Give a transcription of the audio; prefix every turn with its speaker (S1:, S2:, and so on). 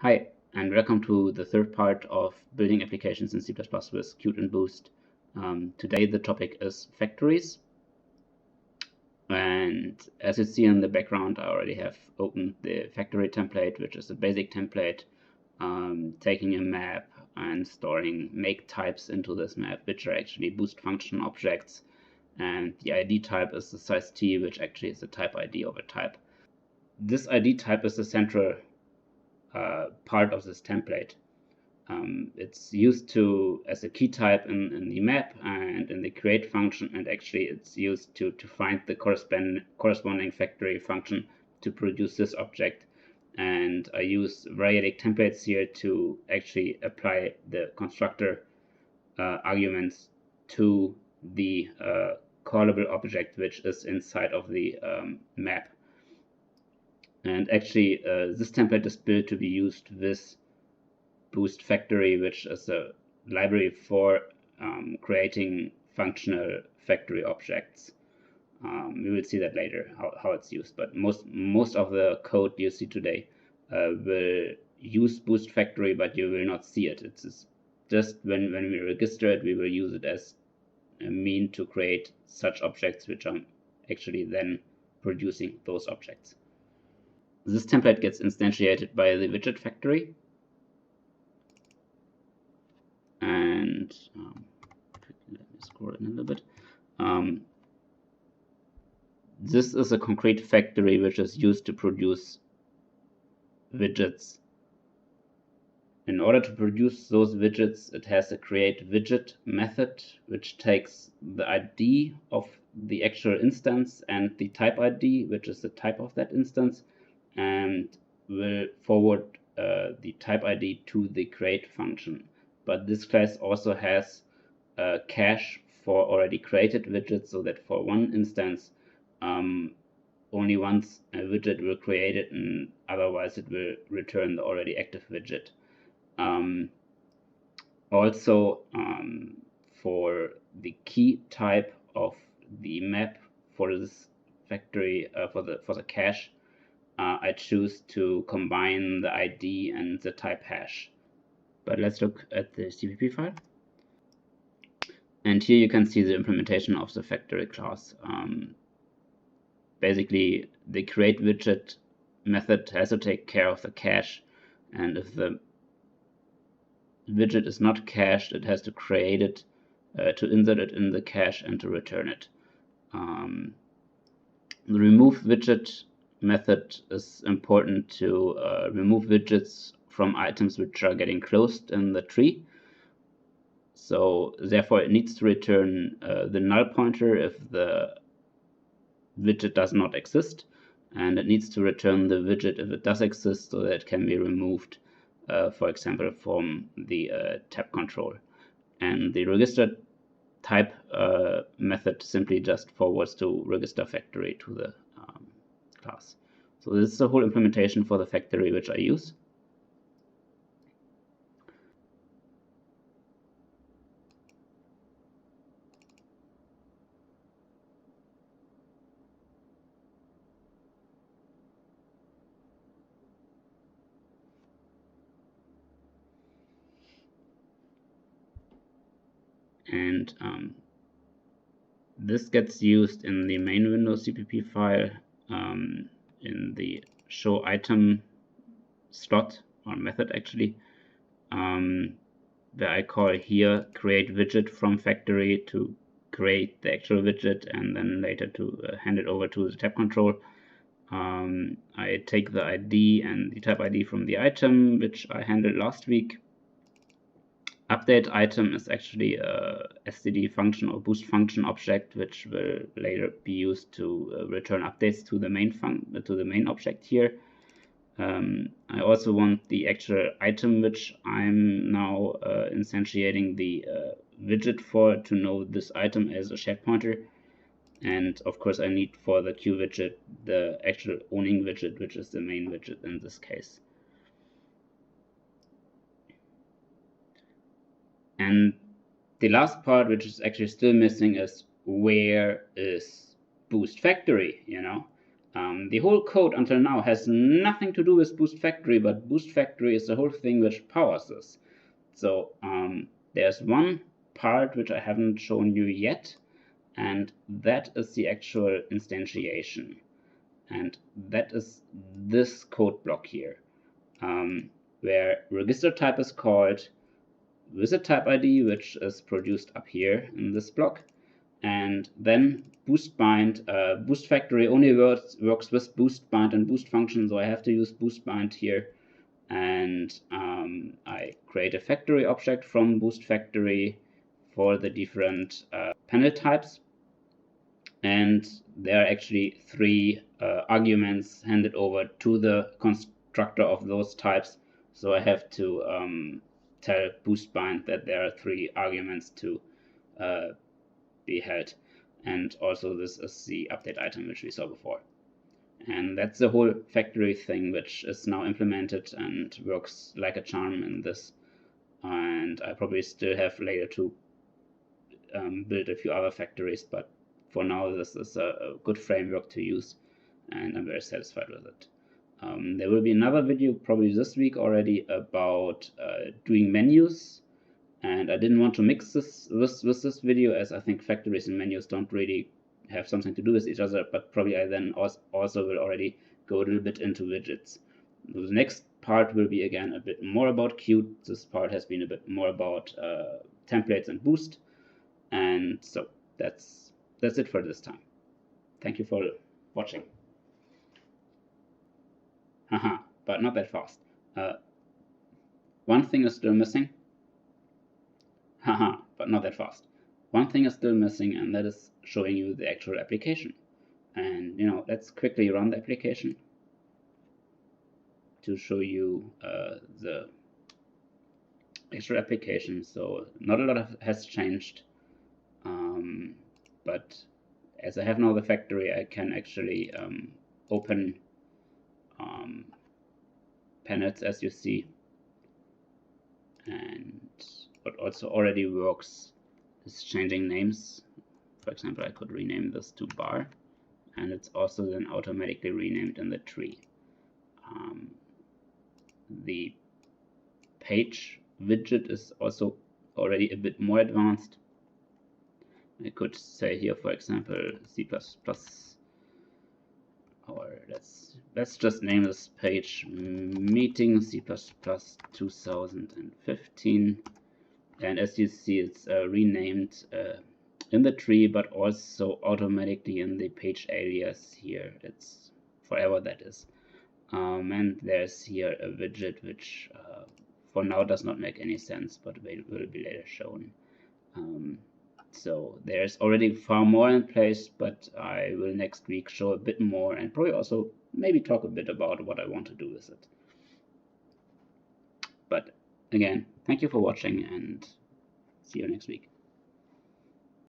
S1: Hi, and welcome to the third part of building applications in C++ with Qt and Boost. Today the topic is factories. And as you see in the background, I already have opened the factory template, which is a basic template, taking a map and storing make types into this map, which are actually Boost function objects. And the ID type is the size t, which actually is the type ID of a type. This ID type is the central part of this template. It's used as a key type in the map and in the create function, and actually it's used to find the corresponding factory function to produce this object. And I use variadic templates here to actually apply the constructor arguments to the callable object which is inside of the map. And actually this template is built to be used with Boost Factory, which is a library for creating functional factory objects. We will see that later, how it's used, but most of the code you see today will use Boost Factory, but you will not see it. It's just when we register it, we will use it as a mean to create such objects which are actually then producing those objects. This template gets instantiated by the widget factory. And let me scroll in a little bit. This is a concrete factory which is used to produce widgets. In order to produce those widgets, it has a create widget method, which takes the ID of the actual instance and the type ID, which is the type of that instance, and will forward the type ID to the create function. But this class also has a cache for already created widgets, so that for one instance, only once a widget will create it, and otherwise it will return the already active widget. Also, for the key type of the map for this factory, for the cache, I choose to combine the ID and the type hash. But let's look at the CPP file. And here you can see the implementation of the factory class. Basically, the create widget method has to take care of the cache, and if the widget is not cached, it has to create it, to insert it in the cache, and to return it. The remove widget method is important to remove widgets from items which are getting closed in the tree. So therefore it needs to return the null pointer if the widget does not exist, and it needs to return the widget if it does exist, so that it can be removed, for example, from the tab control. And the register type method simply just forwards to register factory to the class. So this is the whole implementation for the factory which I use. And this gets used in the main window CPP file in the show item slot or method actually, where I call here create widget from factory to create the actual widget, and then later to hand it over to the tab control. I take the ID and the type ID from the item, which I handled last week. Update item is actually a std function or boost function object, which will later be used to return updates to the main object here. I also want the actual item which I'm now instantiating the widget for to know this item as a shared pointer. And of course I need for the Q widget the actual owning widget, which is the main widget in this case. And the last part, which is actually still missing, is where is Boost Factory, you know? The whole code until now has nothing to do with Boost Factory, but Boost Factory is the whole thing which powers this. So there's one part which I haven't shown you yet, and that is the actual instantiation. And that is this code block here, where register type is called with a type ID, which is produced up here in this block. And then boost bind. Boost Factory only works with boost bind and boost function, so I have to use boost bind here. And I create a factory object from Boost Factory for the different panel types. And there are actually 3 arguments handed over to the constructor of those types. So I have to tell Boost bind that there are 3 arguments to be held. And also this is the update item which we saw before. And that's the whole factory thing, which is now implemented and works like a charm in this. And I probably still have later to build a few other factories, but for now this is a good framework to use, and I'm very satisfied with it. There will be another video probably this week already about doing menus, and I didn't want to mix this with this video, as I think factories and menus don't really have something to do with each other, but probably I then also will already go a little bit into widgets. The next part will be again a bit more about Qt. This part has been a bit more about templates and Boost, and so that's it for this time. Thank you for watching. Haha, but not that fast. One thing is still missing. Haha, but not that fast. One thing is still missing, and that is showing you the actual application. And let's quickly run the application to show you the actual application. So not a lot has changed, but as I have now the factory, I can actually open panels, as you see. And what also already works is changing names. For example, I could rename this to bar, and it's also then automatically renamed in the tree. The page widget is also already a bit more advanced. I could say here, for example, C++, or let's just name this page meeting C++ 2015, and as you see, it's renamed in the tree, but also automatically in the page alias here. It's forever, that is. And there's here a widget which for now does not make any sense, but will be later shown. So there's already far more in place, but I will next week show a bit more and probably also maybe talk a bit about what I want to do with it. But again, thank you for watching and see you next week.